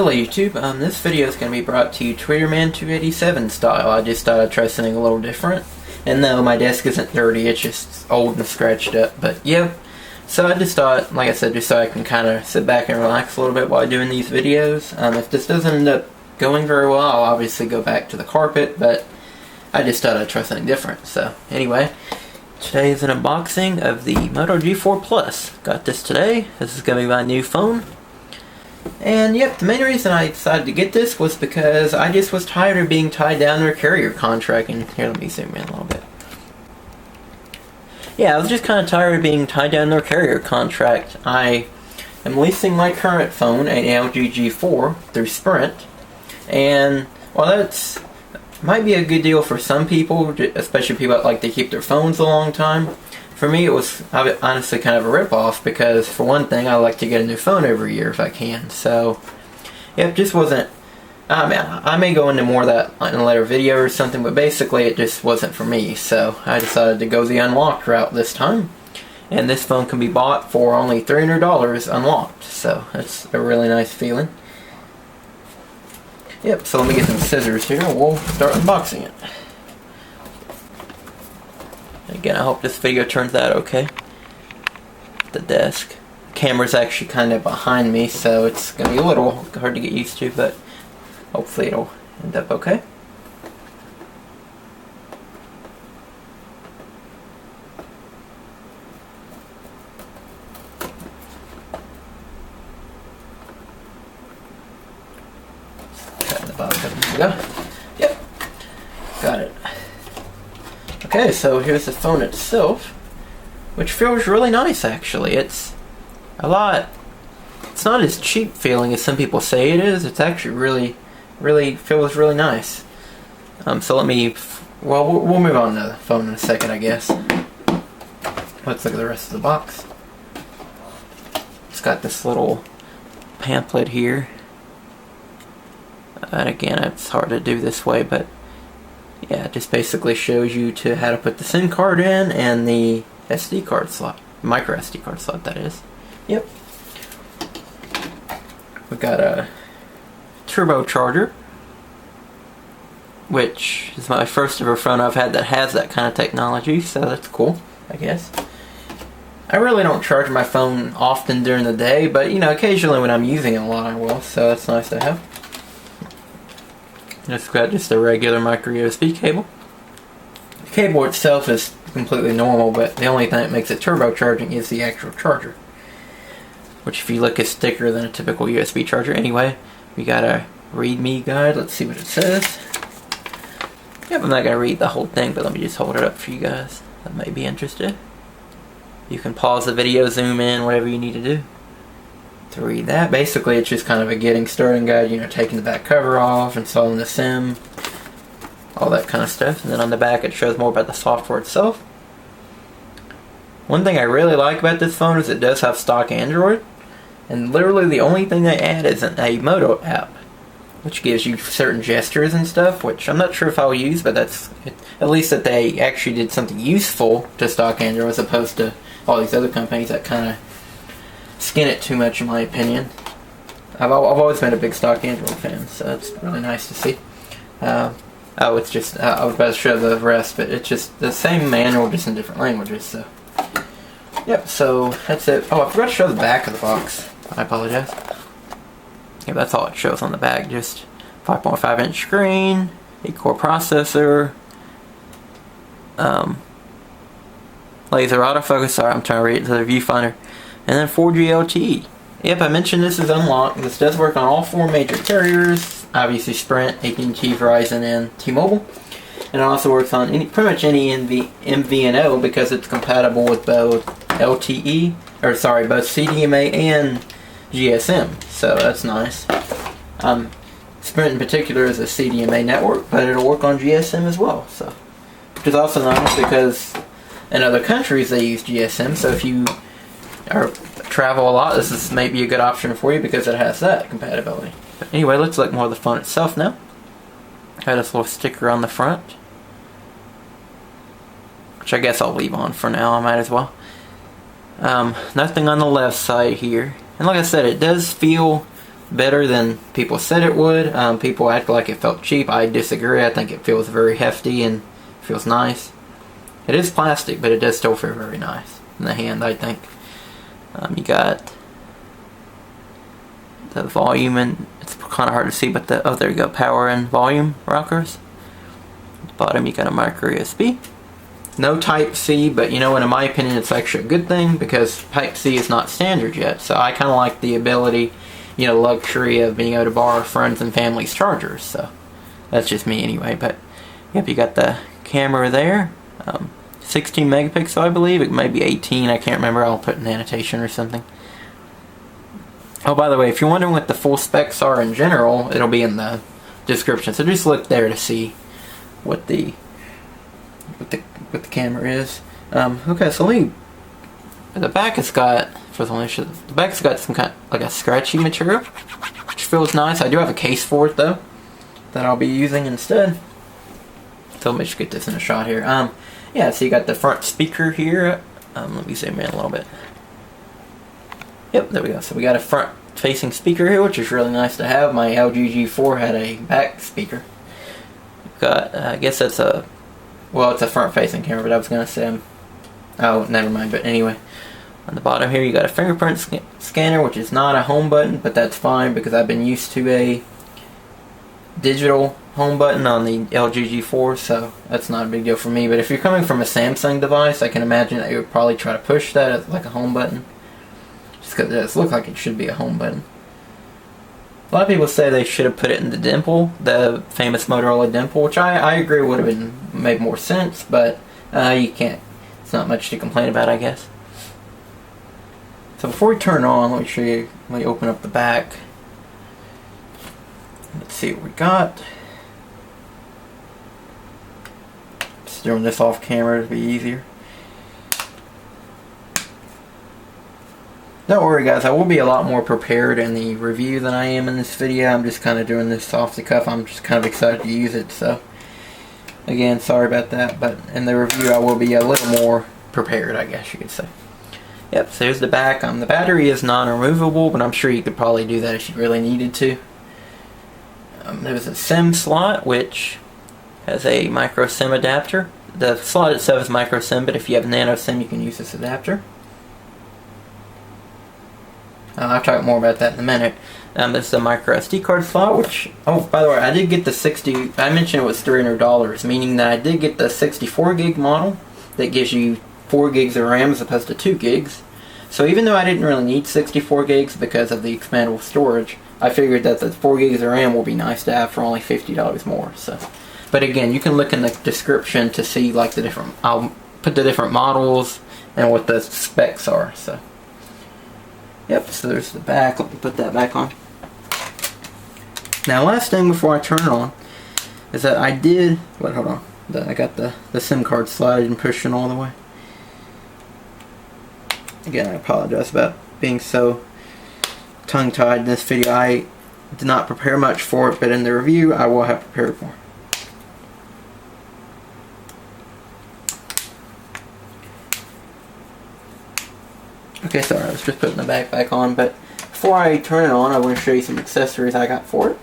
Hello YouTube, this video is going to be brought to you Twitterman287 style. I just thought I'd try something a little different. And no, my desk isn't dirty, it's just old and scratched up. But yeah, so I just thought, like I said, just so I can kind of sit back and relax a little bit while doing these videos. If this doesn't end up going very well, I'll obviously go back to the carpet, but I just thought I'd try something different. So anyway, today is an unboxing of the Moto G4 Plus. Got this today. This is going to be my new phone. And yep, the main reason I decided to get this was because I just was tired of being tied down to a carrier contract. And here, let me zoom in a little bit. Yeah, I was just kind of tired of being tied down to a carrier contract. I am leasing my current phone, an LG G4, through Sprint. And while that's might be a good deal for some people, especially people that like to keep their phones a long time, for me it was honestly kind of a rip-off because, for one thing, I like to get a new phone every year if I can. So yeah, it just wasn't, I may go into more of that in a later video or something, but basically it just wasn't for me. So I decided to go the unlocked route this time, and this phone can be bought for only $300 unlocked, so that's a really nice feeling. Yep, so let me get some scissors here and we'll start unboxing it. Again, I hope this video turns out okay. The desk. The camera's actually kind of behind me, so it's going to be a little hard to get used to, but hopefully it'll end up okay. Cut the bottom. There we go. Yep. Got it. Okay, so here's the phone itself, which feels really nice actually. It's not as cheap feeling as some people say it is. It's actually really feels really nice. So let me, well, we'll move on to the phone in a second, I guess. Let's look at the rest of the box. It's got this little pamphlet here. And again, it's hard to do this way, but yeah, it just basically shows you how to put the SIM card in and the SD card slot, micro SD card slot, that is. Yep. We've got a TurboCharger, which is my first ever phone I've had that has that kind of technology, so that's cool, I guess. I really don't charge my phone often during the day, but you know, occasionally when I'm using it a lot I will, so that's nice to have. It's got just a regular micro USB cable. The cable itself is completely normal, but the only thing that makes it turbocharging is the actual charger, which, if you look, is thicker than a typical USB charger. Anyway, we got a README guide. Let's see what it says. Yep, I'm not going to read the whole thing, but let me just hold it up for you guys that may be interested. You can pause the video, zoom in, whatever you need to do to read that. Basically, it's just kind of a getting started guide, you know, taking the back cover off, installing the SIM, all that kind of stuff. And then on the back it shows more about the software itself. One thing I really like about this phone is it does have stock Android, and literally the only thing they add is a Moto app, which gives you certain gestures and stuff, which I'm not sure if I'll use, but that's at least that they actually did something useful to stock Android as opposed to all these other companies that kind of skin it too much, in my opinion. I've always been a big stock Android fan, so it's really nice to see. Oh, it's just, I was about to show the rest, but it's just the same manual, just in different languages, so. Yep, so that's it. Oh, I forgot to show the back of the box. I apologize. Yeah, that's all it shows on the back, just 5.5-inch screen, 8-core processor, laser autofocus, sorry, I'm trying to read it to the viewfinder, and then 4G LTE. Yep, I mentioned this is unlocked. This does work on all 4 major carriers, obviously Sprint, AT&T, Verizon, and T-Mobile. And it also works on pretty much any MVNO because it's compatible with both both CDMA and GSM. So that's nice. Sprint in particular is a CDMA network, but it'll work on GSM as well. So, which is also nice because in other countries they use GSM. So if you travel a lot, this may be a good option for you because it has that compatibility. But anyway, let's look more at the phone itself now. Got this little sticker on the front, which I guess I'll leave on for now. I might as well. Nothing on the left side here. And like I said, it does feel better than people said it would. People act like it felt cheap. I disagree. I think it feels very hefty and feels nice. It is plastic, but it does still feel very nice in the hand, I think. You got the volume, and it's kind of hard to see, but there you go, power and volume rockers. At the bottom you got a micro USB. No Type-C, but in my opinion it's actually a good thing because Type-C is not standard yet. So I kind of like the ability, luxury of being able to borrow friends and family's chargers. So that's just me anyway. But yep, you got the camera there. 16 megapixel, I believe. It may be 18. I can't remember. I'll put an annotation or something. Oh, by the way, if you're wondering what the full specs are in general, it'll be in the description. So just look there to see what the camera is. Okay, so the back has got, the back's got some kind of like a scratchy material, which feels nice. I do have a case for it though, that I'll be using instead. So let me just get this in a shot here. Yeah, so you got the front speaker here. Let me zoom in a little bit. Yep, there we go. So we got a front facing speaker here, which is really nice to have. My LG G4 had a back speaker. We've got, I guess that's it's a front facing camera, but I was going to say, oh, never mind. But anyway, on the bottom here you got a fingerprint scanner, which is not a home button, but that's fine because I've been used to a digital home button on the LG G4, so that's not a big deal for me. But if you're coming from a Samsung device, I can imagine that you would probably try to push that as like a home button, just because it does look like it should be a home button. A lot of people say they should have put it in the dimple, the famous Motorola dimple, which I agree would have made more sense, but you can't. It's not much to complain about, I guess. So before we turn it on, let me show you. Let me open up the back. Let's see what we got. Just doing this off camera to be easier. Don't worry guys, I will be a lot more prepared in the review than I am in this video. I'm just kind of doing this off the cuff. I'm just kind of excited to use it, so again, sorry about that, but in the review I will be a little more prepared, I guess you could say. Yep, so here's the back. The battery is non-removable, but I'm sure you could probably do that if you really needed to. There's a SIM slot, which has a micro SIM adapter. The slot itself is micro SIM, but if you have nano SIM, you can use this adapter. I'll talk more about that in a minute. This is the micro SD card slot, which, oh, by the way, I did get the I mentioned it was $300, meaning that I did get the 64 gig model that gives you 4 gigs of RAM as opposed to 2 gigs. So even though I didn't really need 64 gigs because of the expandable storage, I figured that the 4 gigs of RAM will be nice to have for only $50 more. So, but again, you can look in the description to see like the different, I'll put the different models and what the specs are. So, yep, so there's the back. Let me put that back on. Now, last thing before I turn it on is that I did, hold on, I got the SIM card slot. I didn't push it all the way. Again, I apologize about being so tongue-tied in this video. I did not prepare much for it, but in the review I will have prepared more. Okay, sorry, I was just putting the back on, but before I turn it on, I want to show you some accessories I got for it.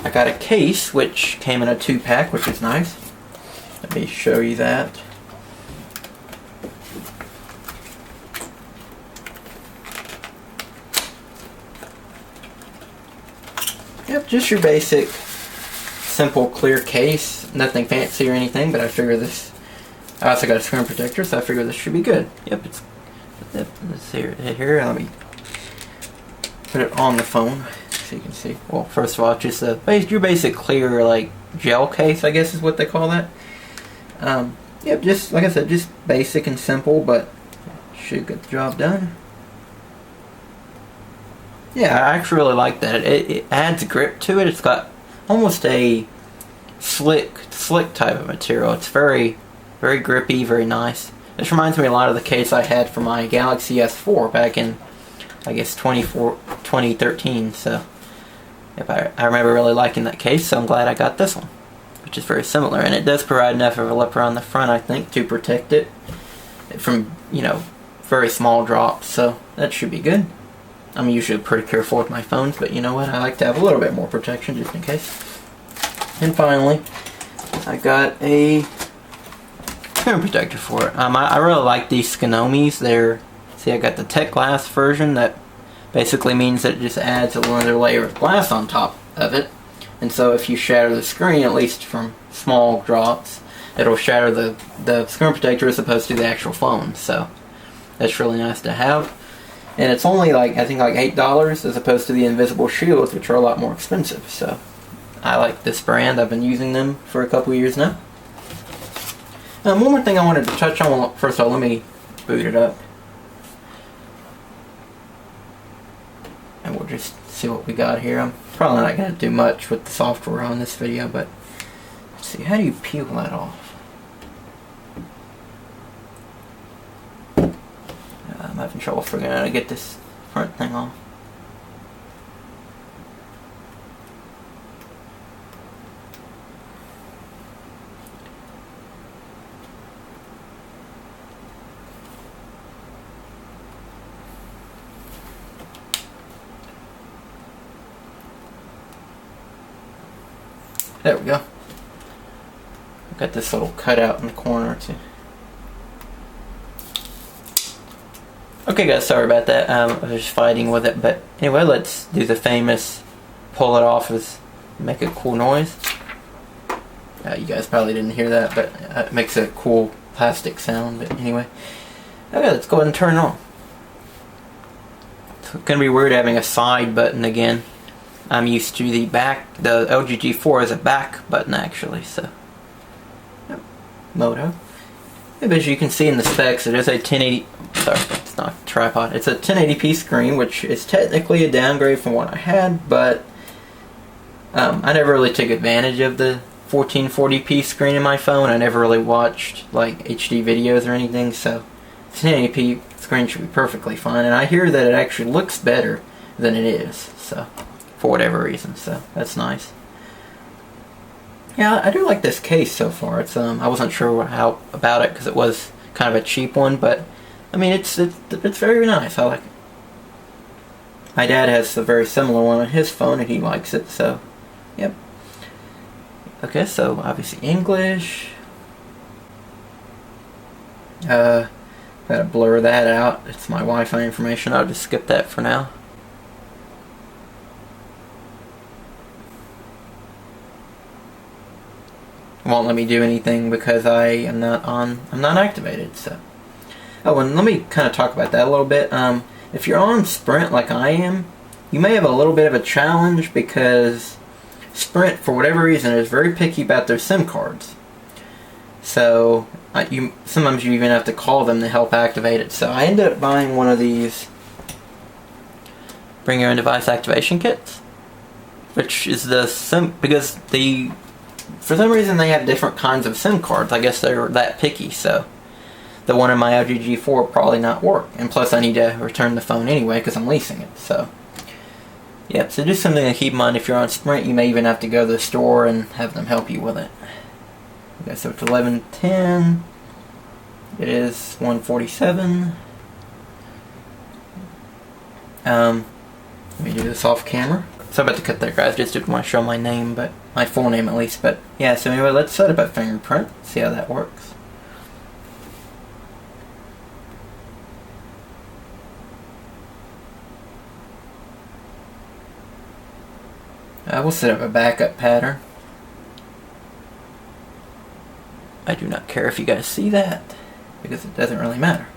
I got a case, which came in a 2-pack, which is nice. Let me show you that. Yep, just your basic, simple, clear case. Nothing fancy or anything, but I figure this. I also got a screen protector, so I figure this should be good. Yep, let's here. Let me put it on the phone so you can see. Well, first of all, just your basic clear, like gel case, I guess is what they call that. Yep, just like I said, just basic and simple, but should get the job done. Yeah, I actually really like that. It adds grip to it. It's got almost a slick type of material. It's very, very grippy, very nice. This reminds me a lot of the case I had for my Galaxy S4 back in, I guess, 2013. So, yep, I remember really liking that case, so I'm glad I got this one, which is very similar. And it does provide enough of a lip around the front, I think, to protect it from, very small drops. So that should be good. I'm usually pretty careful with my phones, but you know what? I like to have a little bit more protection just in case. And finally, I got a screen protector for it. I really like these Skinomi's. See, I got the Tech Glass version that basically means that it just adds another layer of glass on top of it. And so if you shatter the screen, at least from small drops, it'll shatter the screen protector as opposed to the actual phone. So that's really nice to have. And it's only like, I think like $8 as opposed to the invisible shields, which are a lot more expensive. So I like this brand. I've been using them for a couple years now. One more thing I wanted to touch on. Well, first of all, let me boot it up. And we'll just see what we got here. I'm probably not going to do much with the software on this video, but let's see. How do you peel that off? I'm having trouble figuring out how to get this front thing off. There we go. Got this little cutout in the corner too. Okay guys, sorry about that. I was just fighting with it, but anyway, let's do the famous pull it off as make a cool noise. You guys probably didn't hear that, but it makes a cool plastic sound. But anyway, okay, let's go ahead and turn it on. It's gonna be weird having a side button again. I'm used to the LG G4 is a back button actually, so. Yep. Moto. Yep, as you can see in the specs, it is a 1080, sorry, it's not a tripod, it's a 1080p screen, which is technically a downgrade from what I had, but I never really took advantage of the 1440p screen in my phone. I never really watched like HD videos or anything, so 1080p screen should be perfectly fine, and I hear that it actually looks better than it is, so. For whatever reason, so that's nice. Yeah, I do like this case so far. It's I wasn't sure how about it because it was kind of a cheap one, but I mean it's very nice. I like it. My dad has a very similar one on his phone and he likes it, so yep. Okay, so obviously English. Gotta blur that out. It's my Wi-Fi information. I'll just skip that for now. Won't let me do anything because I'm not activated, so. Oh, and let me kind of talk about that a little bit. If you're on Sprint like I am, you may have a little bit of a challenge because Sprint, for whatever reason, is very picky about their SIM cards. So, sometimes you even have to call them to help activate it. So I ended up buying one of these bring your own device activation kits, which is because for some reason they have different kinds of SIM cards. I guess they're that picky, so the one in my LG G4 will probably not work. And plus I need to return the phone anyway because I'm leasing it, so. Yep, so just something to keep in mind if you're on Sprint. You may even have to go to the store and have them help you with it. Okay, so it's 11:10. It is 1:47. Let me do this off camera. So I'm about to cut that, guys. Just didn't want to show my name, but my full name at least. But yeah, so anyway, let's set up a fingerprint. See how that works. We'll set up a backup pattern. I do not care if you guys see that, because it doesn't really matter.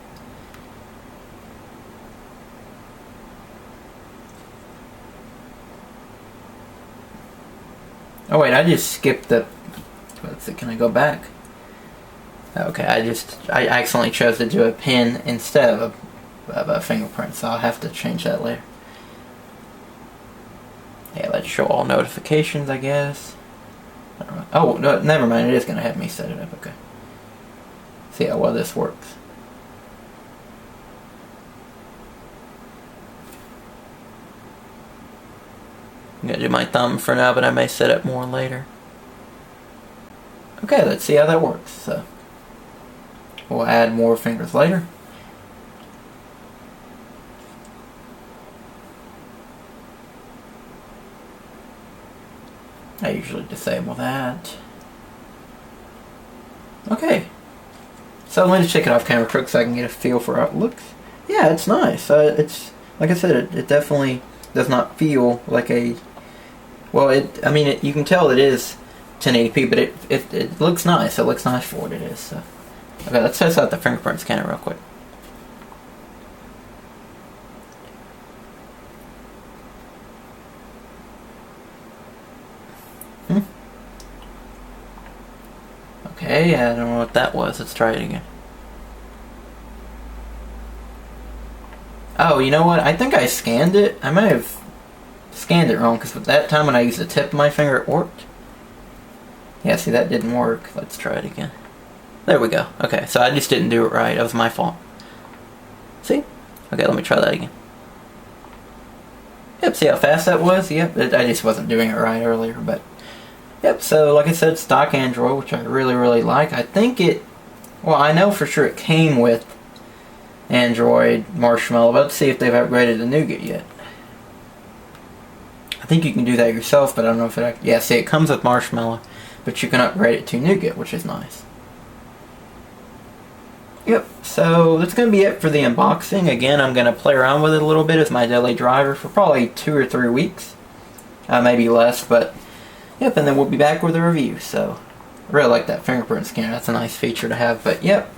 Oh wait, I just skipped the... Let's see, can I go back? Okay, I accidentally chose to do a pin instead of a fingerprint, so I'll have to change that later. Yeah, let's show all notifications, I guess. Oh, no, never mind, it is going to have me set it up, okay. See how well this works. I'm going to do my thumb for now, but I may set up more later. Okay, let's see how that works. So, we'll add more fingers later. I usually disable that. Okay. So let me just take it off camera quick so I can get a feel for how it looks. Yeah, it's nice. It's like I said, it definitely does not feel like a. Well, I mean, you can tell it is 1080p, but it looks nice. It looks nice for what it is. So, okay, let's test out the fingerprint scanner real quick. Okay, I don't know what that was. Let's try it again. Oh, you know what? I think I scanned it. I might have scanned it wrong, because that time when I used the tip of my finger, it worked. Yeah, see, that didn't work. Let's try it again. There we go. Okay, so I just didn't do it right. That was my fault. See? Okay, let me try that again. Yep, see how fast that was? Yep, I just wasn't doing it right earlier, but... Yep, so like I said, stock Android, which I really, really like. I think it... Well, I know for sure it came with Android Marshmallow, but let's see if they've upgraded to Nougat yet. I think you can do that yourself, but I don't know if it... Yeah, see, it comes with Marshmallow, but you can upgrade it to Nougat, which is nice. Yep, so that's going to be it for the unboxing. Again, I'm going to play around with it a little bit as my daily driver for probably 2 or 3 weeks. Maybe less, but... Yep, and then we'll be back with a review. So, I really like that fingerprint scanner. That's a nice feature to have, but yep.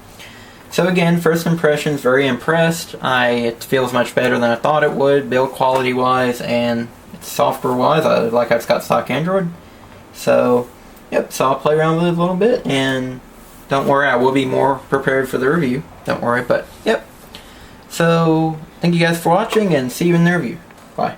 So again, first impressions, very impressed. It feels much better than I thought it would, build quality wise, and software wise. Like I've got stock Android. So, yep, so I'll play around with it a little bit, and don't worry, I will be more prepared for the review. Don't worry, but yep. So, thank you guys for watching, and see you in the review. Bye.